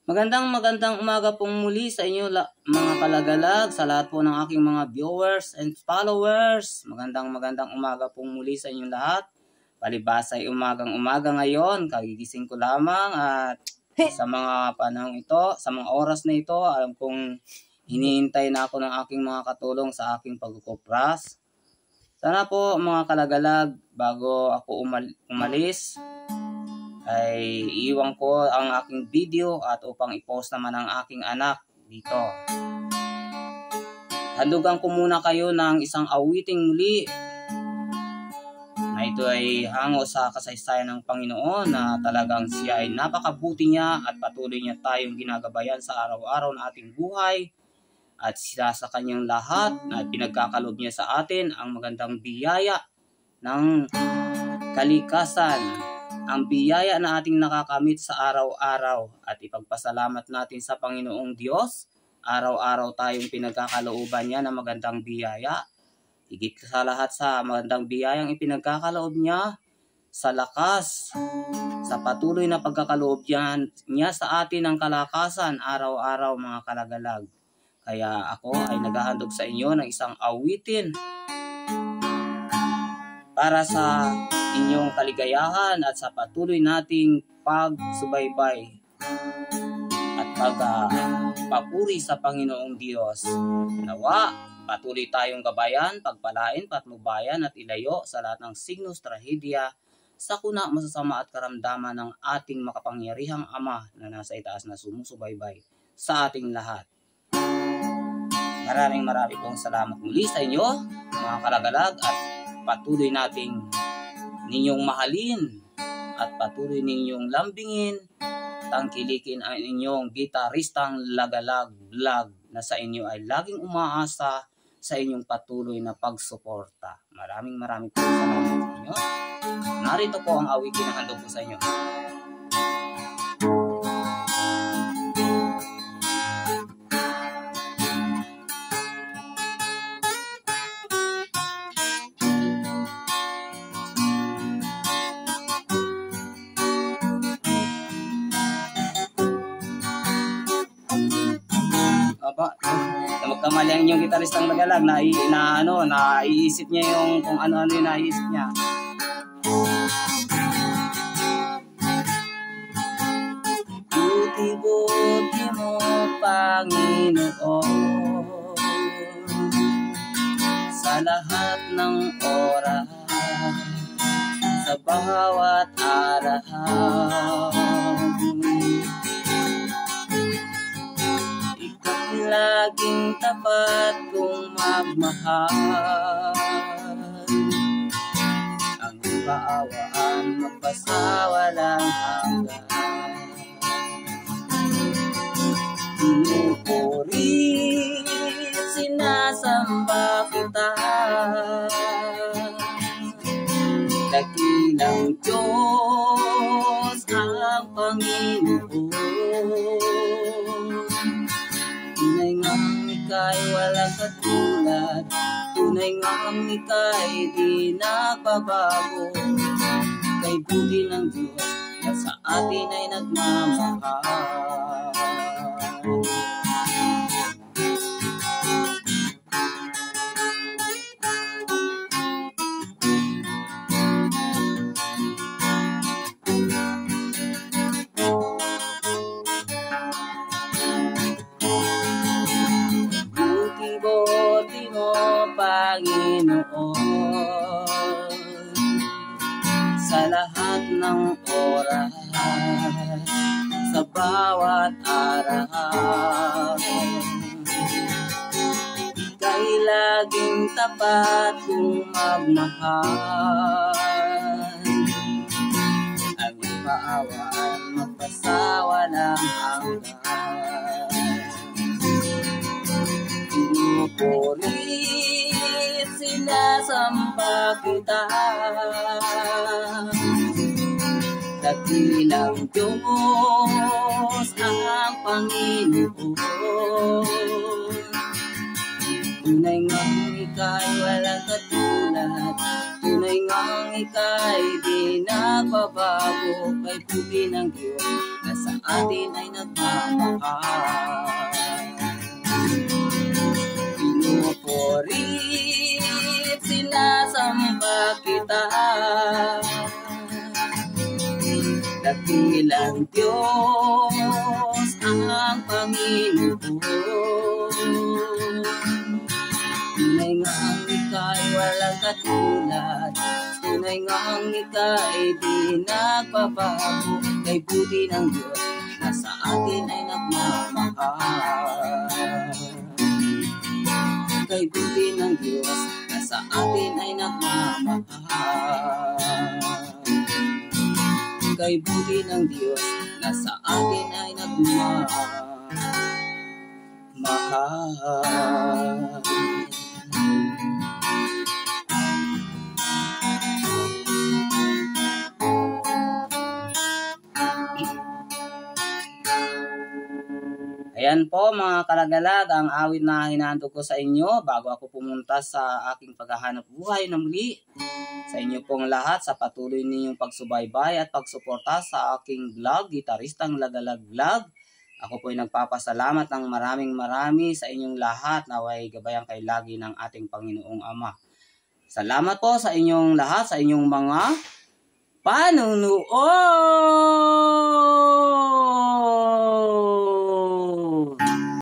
Magandang umaga pong muli sa inyo mga kalagalag, sa lahat po ng aking mga viewers and followers. Magandang umaga pong muli sa inyong lahat. Palibhasa ay umaga ngayon, kagigising ko lamang at sa mga panahong ito, sa mga oras na ito, alam kong hinihintay na ako ng aking mga katulong sa aking pagkukupras. Sana po mga kalagalag, bago ako umalis, ay iiwan ko ang aking video at upang i-post naman ang aking anak dito. Handugan ko muna kayo ng isang awiting muli na ito ay hango sa kasaysayan ng Panginoon na talagang siya ay napakabuti niya at patuloy niya tayong ginagabayan sa araw-araw na ating buhay at sila sa kanyang lahat na pinagkakalob niya sa atin ang magandang biyaya ng kalikasan. Ang biyaya na ating nakakamit sa araw-araw at ipagpasalamat natin sa Panginoong Diyos. Araw-araw tayong pinagkakalooban niya ng magandang biyaya. Higit sa lahat sa magandang biyayang ipinagkakaloob niya sa lakas, sa patuloy na pagkakaloob niya sa atin ng kalakasan araw-araw mga kalagalag. Kaya ako ay naghahandog sa inyo ng isang awitin para sa inyong kaligayahan at sa patuloy nating pagsubaybay at pagpapuri sa Panginoong Diyos. Nawa, patuloy tayong gabayan, pagpalain, patnubayan at ilayo sa lahat ng signos, trahedya, sakuna, masasama at karamdaman ng ating makapangyarihang Ama na nasa itaas na sumusubaybay sa ating lahat. Maraming pong salamat muli sa inyo, mga kalagalag, at patuloy nating ninyong mahalin at patuloy ninyong lambingin, tangkilikin ang inyong gitaristang Lagalag Vlog na sa inyo ay laging umaasa sa inyong patuloy na pagsuporta. Maraming po salamat sa inyo. Narito po ang awitin na handog ko sa inyo. Magkamali ang inyong gitaristang Lagalag naiisip niya yung kung ano-ano yung naiisip niya. Buti-buti mo, Panginoon, sa lahat ng oras, sa bawat araw. Laging tapat kong magmahal, ang kaawaan magpasawalang hanggan. Pinupuri, sinasamba kita, dakilang Diyos ang Panginoon. Tunay ngang ika'y walang katulad, tunay ngang ika'y di nagbabago. Kay buti ng Diyos na sa atin ay nagmamahal. Panginoon, sa lahat ng oras, sa bawat araw, ika'y laging tapat kong magmahal, ang kaawaan magpasawalang hanggan. Pinupulit, sinasamba kita, dakilang Diyos ang Panginoon. Tunay ngang ika'y walang katulad, tunay Tunay ngang ika'y di nagbabago, kay buti ng Diyos na sa atin ay nagmamahal. Pinupurit, sinasamba kita, dakilang Diyos ang Panginoon. Tunay ngang ika'y walang katulad, tunay ngang ika'y di nagbabago, kay buti ng Diyos na sa atin ay nagmamahal. Kay buti ng Diyos na sa atin ay nagmamahal. Kay buti ng Diyos na sa atin ay nagmamahal. Ayan po mga kalagalag, ang awit na hinahantog ko sa inyo bago ako pumunta sa aking paghahanap buhay na muli. Sa inyo pong lahat sa patuloy ninyong pagsubaybay at pagsuporta sa aking vlog, Gitaristang Lagalag Vlog. Ako po ay nagpapasalamat ng marami sa inyong lahat, naway gabayan kay lagi ng ating Panginoong Ama. Salamat po sa inyong lahat, sa inyong mga panunood!